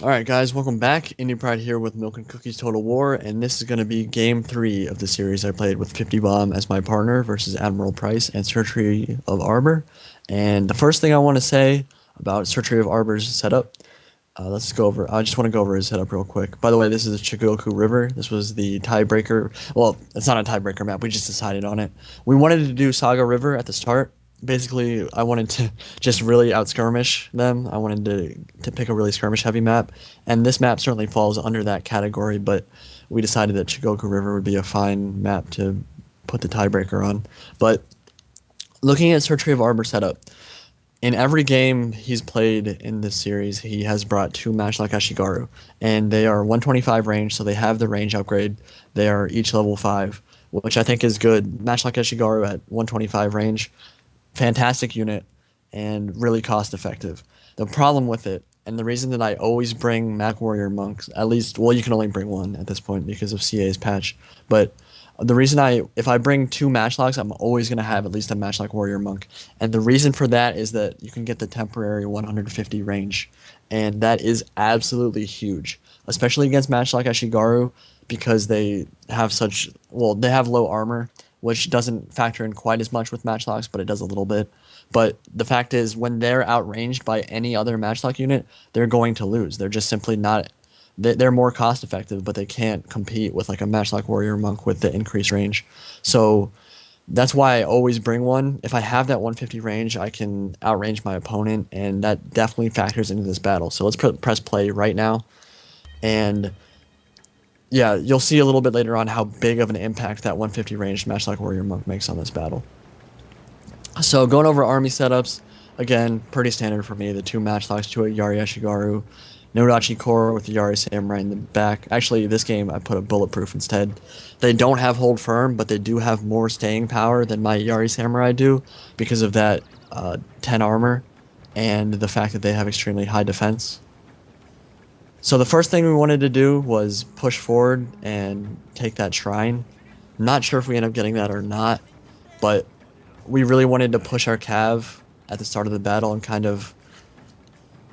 Alright guys, welcome back. Indie Pride here with Milk and Cookies Total War, and this is going to be game 3 of the series. I played with 50 Bomb as my partner versus Admiral Price and Surgery of Arbor. And the first thing I want to say about Surgery of Arbor's setup, I just want to go over his setup real quick. By the way, this is Chigoku River. This was the tiebreaker. Well, it's not a tiebreaker map, we just decided on it. We wanted to do Saga River at the start. Basically, I wanted to just really out-skirmish them. I wanted to pick a really skirmish-heavy map, and this map certainly falls under that category, but we decided that Chigoku River would be a fine map to put the tiebreaker on. But looking at Surgery of Arbor setup, in every game he's played in this series, he has brought 2 Matchlock Ashigaru, and they are 125 range, so they have the range upgrade. They are each level 5, which I think is good. Matchlock Ashigaru at 125 range, fantastic unit and really cost effective. The problem with it, and the reason that I always bring Mac Warrior Monks, at least, well, you can only bring one at this point because of CA's patch, but the reason if I bring 2 Matchlocks, I'm always going to have at least a Matchlock Warrior Monk. And the reason for that is that you can get the temporary 150 range, and that is absolutely huge, especially against Matchlock Ashigaru because they have they have low armor, which doesn't factor in quite as much with Matchlocks, but it does a little bit. But the fact is, when they're outranged by any other Matchlock unit, they're going to lose. They're just simply not... They're more cost effective, but they can't compete with like a Matchlock Warrior Monk with the increased range. So that's why I always bring one. If I have that 150 range, I can outrange my opponent, and that definitely factors into this battle. So let's press play right now. And yeah, you'll see a little bit later on how big of an impact that 150 range Matchlock Warrior Monk makes on this battle. So going over army setups, again, pretty standard for me. The 2 Matchlocks, 2 Yari Ashigaru, Nodachi Core with the Yari Samurai in the back. Actually, this game I put a Bulletproof instead. They don't have Hold Firm, but they do have more staying power than my Yari Samurai do because of that 10 armor and the fact that they have extremely high defense. So the first thing we wanted to do was push forward and take that shrine. I'm not sure if we end up getting that or not, but we really wanted to push our cav at the start of the battle and kind of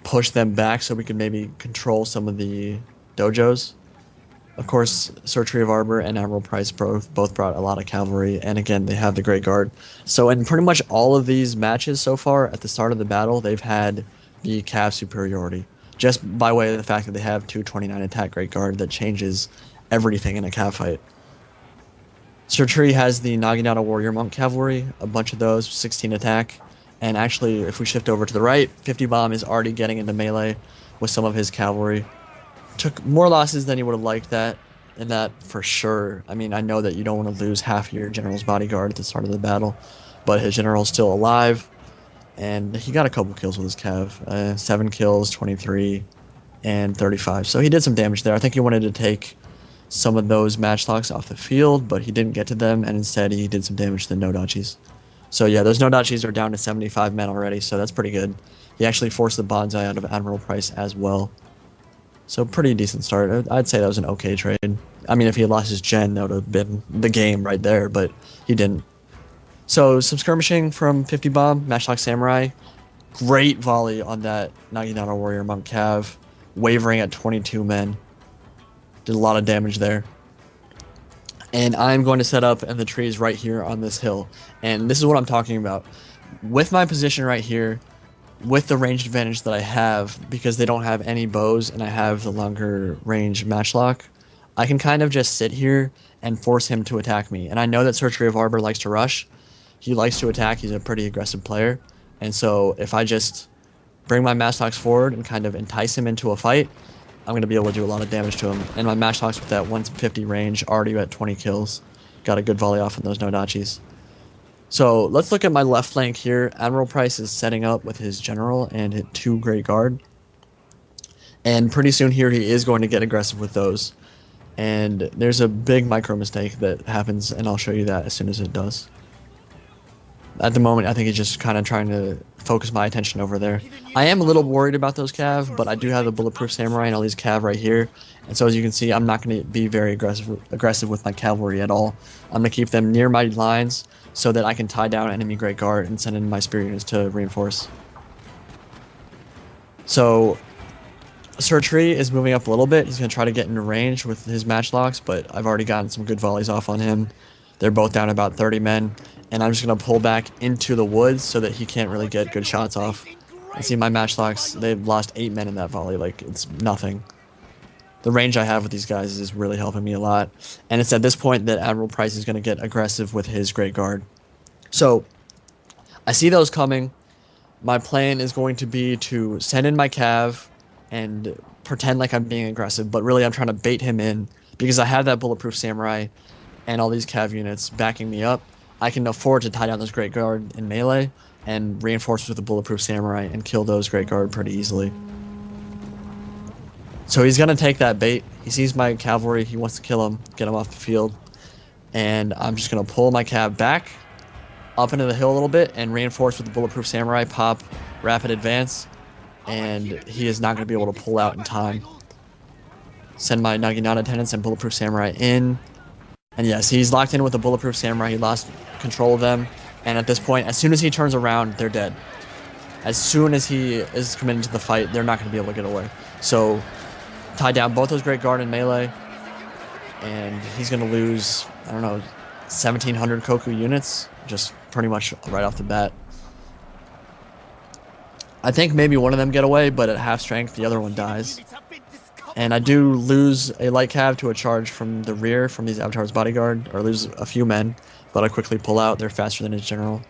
push them back so we could maybe control some of the dojos. Of course, Surgery of Arbor and Admiral Price both brought a lot of cavalry, and again, they have the Great Guard. So in pretty much all of these matches so far, at the start of the battle, they've had the cav superiority, just by way of the fact that they have 229 attack Great Guard that changes everything in a cav fight. Surgery has the Naginata Warrior Monk Cavalry, a bunch of those, 16 attack. And actually, if we shift over to the right, 50 Bomb is already getting into melee with some of his cavalry. Took more losses than he would have liked that, and that for sure. I mean, I know that you don't want to lose half your general's bodyguard at the start of the battle, but his general's still alive, and he got a couple kills with his cav. 7 kills, 23, and 35. So he did some damage there. I think he wanted to take some of those Matchlocks off the field, but he didn't get to them, and instead he did some damage to the Nodachis. So yeah, those Nodachis are down to 75 men already, so that's pretty good. He actually forced the Bonsai out of Admiral Price as well. So pretty decent start. I'd say that was an okay trade. I mean, if he had lost his gen, that would have been the game right there, but he didn't. So some skirmishing from 50 Bomb, Matchlock Samurai. Great volley on that Naginata Warrior Monk Cav, wavering at 22 men. Did a lot of damage there. And I'm going to set up in the trees right here on this hill. And this is what I'm talking about. With my position right here, with the ranged advantage that I have, because they don't have any bows and I have the longer range Matchlock, I can kind of just sit here and force him to attack me. And I know that Surgery of Arbor likes to rush. He likes to attack. He's a pretty aggressive player. And so if I just bring my Matchlocks forward and kind of entice him into a fight, I'm going to be able to do a lot of damage to him. And my Matchlocks with that 150 range already at 20 kills. Got a good volley off on those Nodachis. So let's look at my left flank here. Admiral Price is setting up with his general and hit 2 Great Guard. And pretty soon here he is going to get aggressive with those. And there's a big micro mistake that happens, and I'll show you that as soon as it does. At the moment, I think he's just kind of trying to focus my attention over there. I am a little worried about those cav, but I do have the Bulletproof Samurai and all these cav right here. And so as you can see, I'm not going to be very aggressive with my cavalry at all. I'm going to keep them near my lines so that I can tie down enemy Great Guard and send in my spear units to reinforce. So Surtree is moving up a little bit. He's going to try to get into range with his matchlocks, but I've already gotten some good volleys off on him. They're both down about 30 men, and I'm just going to pull back into the woods so that he can't really get good shots off. I see my matchlocks, they've lost 8 men in that volley, like, it's nothing. The range I have with these guys is really helping me a lot, and it's at this point that Admiral Price is going to get aggressive with his Great Guard. So, I see those coming. My plan is going to be to send in my cav and pretend like I'm being aggressive, but really I'm trying to bait him in because I have that bulletproof samurai and all these cav units backing me up. I can afford to tie down this Great Guard in melee and reinforce with the bulletproof samurai and kill those Great Guard pretty easily. So he's gonna take that bait. He sees my cavalry, he wants to kill him, get him off the field, and I'm just gonna pull my cav back up into the hill a little bit and reinforce with the bulletproof samurai, pop rapid advance, and he is not going to be able to pull out in time. Send my Naginata attendants and bulletproof samurai in, and yes, he's locked in with the bulletproof samurai. He lost control of them, and at this point, as soon as he turns around, they're dead. As soon as he is committed to the fight, they're not going to be able to get away. So tie down both those Great Guard in melee, and he's going to lose, I don't know, 1,700 Koku units, just pretty much right off the bat. I think maybe one of them get away, but at half strength, the other one dies. And I do lose a light cav to a charge from the rear from these Avatar's bodyguard, or lose a few men, but I quickly pull out. They're faster than his general.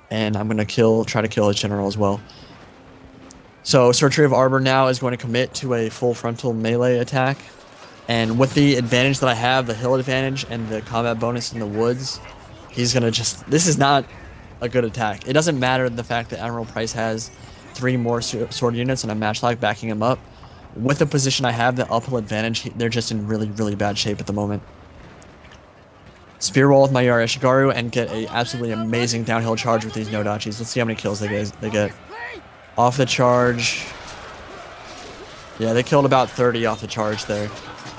And I'm going to try to kill his general as well. So Surtree of Arbor now is going to commit to a full frontal melee attack. And with the advantage that I have, the hill advantage and the combat bonus in the woods, he's going to just... This is not a good attack. It doesn't matter the fact that Admiral Price has 3 more sword units and a matchlock backing him up. With the position I have, the uphill advantage, they're just in really, really bad shape at the moment. Spear roll with my Yari Shigaru and get a absolutely amazing downhill charge with these Nodachis. Let's see how many kills they get. Off the charge. Yeah, they killed about 30 off the charge there.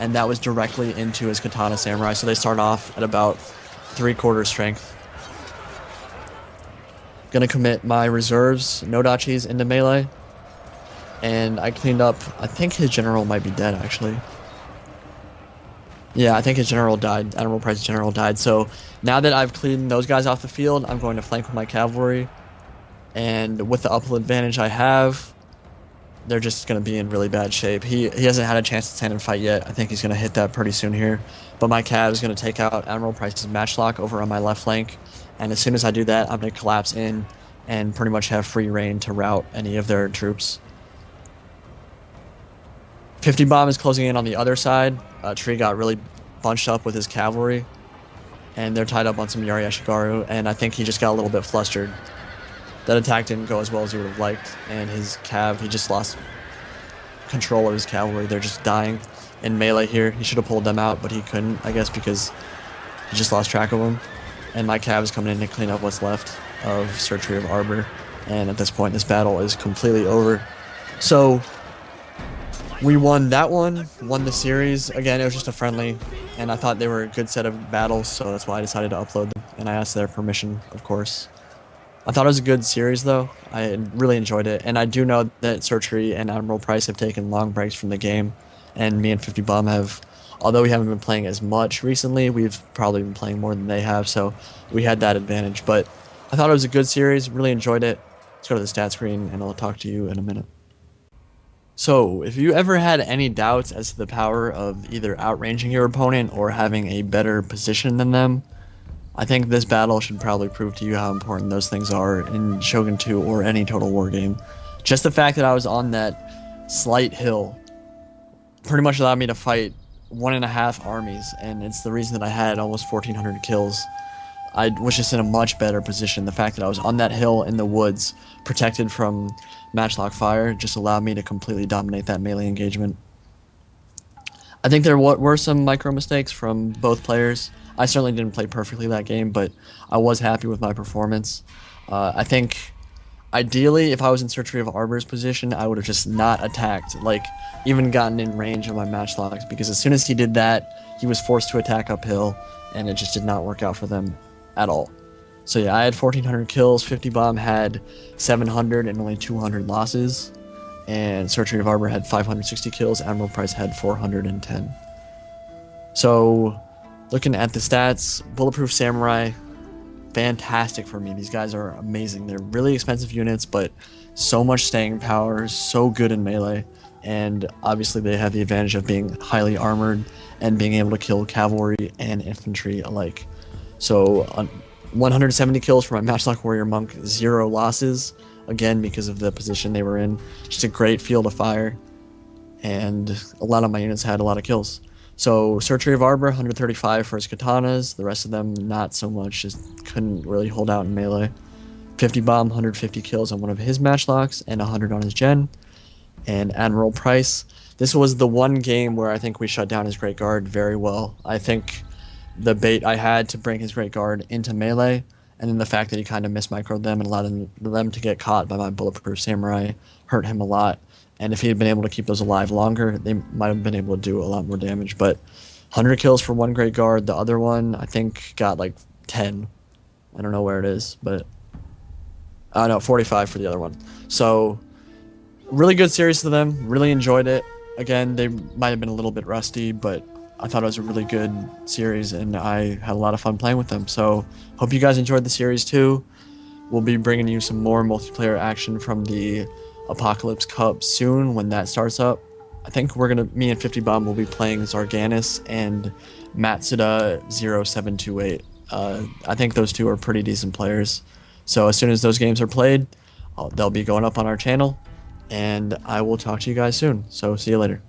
And that was directly into his Katana Samurai, so they start off at about 3/4 strength. Gonna commit my reserves, Nodachis, into melee. And I cleaned up, I think his general might be dead actually. Yeah, I think his general died. Admiral Price's general died. So now that I've cleaned those guys off the field, I'm going to flank with my cavalry. And with the uphill advantage I have, they're just going to be in really bad shape. He hasn't had a chance to stand and fight yet. I think he's going to hit that pretty soon here. But my cav is going to take out Admiral Price's matchlock over on my left flank. And as soon as I do that, I'm going to collapse in and pretty much have free reign to rout any of their troops. 50 Bomb is closing in on the other side. Tree got really bunched up with his cavalry. And they're tied up on some Yari Ashigaru. And I think he just got a little bit flustered. That attack didn't go as well as he would have liked. And his cav, he just lost control of his cavalry. They're just dying in melee here. He should have pulled them out, but he couldn't, I guess, because he just lost track of them. And my cav is coming in to clean up what's left of Surtree of Arbor. And at this point, this battle is completely over. So we won that one, won the series. Again, it was just a friendly, and I thought they were a good set of battles, so that's why I decided to upload them. And I asked their permission, of course. I thought it was a good series, though. I really enjoyed it. And I do know that Surtree and Admiral Price have taken long breaks from the game. And me and 50 Bomb have, although we haven't been playing as much recently, we've probably been playing more than they have. So we had that advantage. But I thought it was a good series. Really enjoyed it. Let's go to the stat screen, and I'll talk to you in a minute. So, if you ever had any doubts as to the power of either outranging your opponent or having a better position than them, I think this battle should probably prove to you how important those things are in Shogun 2 or any Total War game. Just the fact that I was on that slight hill pretty much allowed me to fight 1.5 armies, and it's the reason that I had almost 1,400 kills. I was just in a much better position. The fact that I was on that hill in the woods, protected from matchlock fire, just allowed me to completely dominate that melee engagement. I think there were some micro mistakes from both players. I certainly didn't play perfectly that game, but I was happy with my performance. I think, ideally, if I was in Surtree of Arbor's position, I would have just not attacked, like, even gotten in range of my matchlocks, because as soon as he did that, he was forced to attack uphill, and it just did not work out for them at all. So yeah, I had 1,400 kills, 50 Bomb had 700 and only 200 losses. and Surgery of Arbor had 560 kills. Admiral Price had 410. So, looking at the stats, Bulletproof Samurai, fantastic for me. These guys are amazing. They're really expensive units, but so much staying power, so good in melee, and obviously they have the advantage of being highly armored and being able to kill cavalry and infantry alike. So, 170 kills for my Matchlock Warrior Monk, 0 losses, again because of the position they were in. Just a great field of fire, and a lot of my units had a lot of kills. So Surgery of Arbor, 135 for his katanas, the rest of them not so much, just couldn't really hold out in melee. 50 Bomb, 150 kills on one of his Matchlocks, and 100 on his Gen. And Admiral Price, this was the one game where I think we shut down his Great Guard very well. I think the bait I had to bring his Great Guard into melee, and then the fact that he kind of mismicroed them and allowed them to get caught by my Bulletproof Samurai hurt him a lot. And if he had been able to keep those alive longer, they might have been able to do a lot more damage. But 100 kills for one Great Guard. The other one, I think, got like 10. I don't know where it is, but... no, 45 for the other one. So, really good series to them. Really enjoyed it. Again, they might have been a little bit rusty, but I thought it was a really good series, and I had a lot of fun playing with them. So, hope you guys enjoyed the series too. We'll be bringing you some more multiplayer action from the Apocalypse Cup soon when that starts up. I think me and 50 Bomb will be playing Zarganis and Matsuda 0728. I think those two are pretty decent players. So as soon as those games are played, they'll be going up on our channel, and I will talk to you guys soon. So see you later.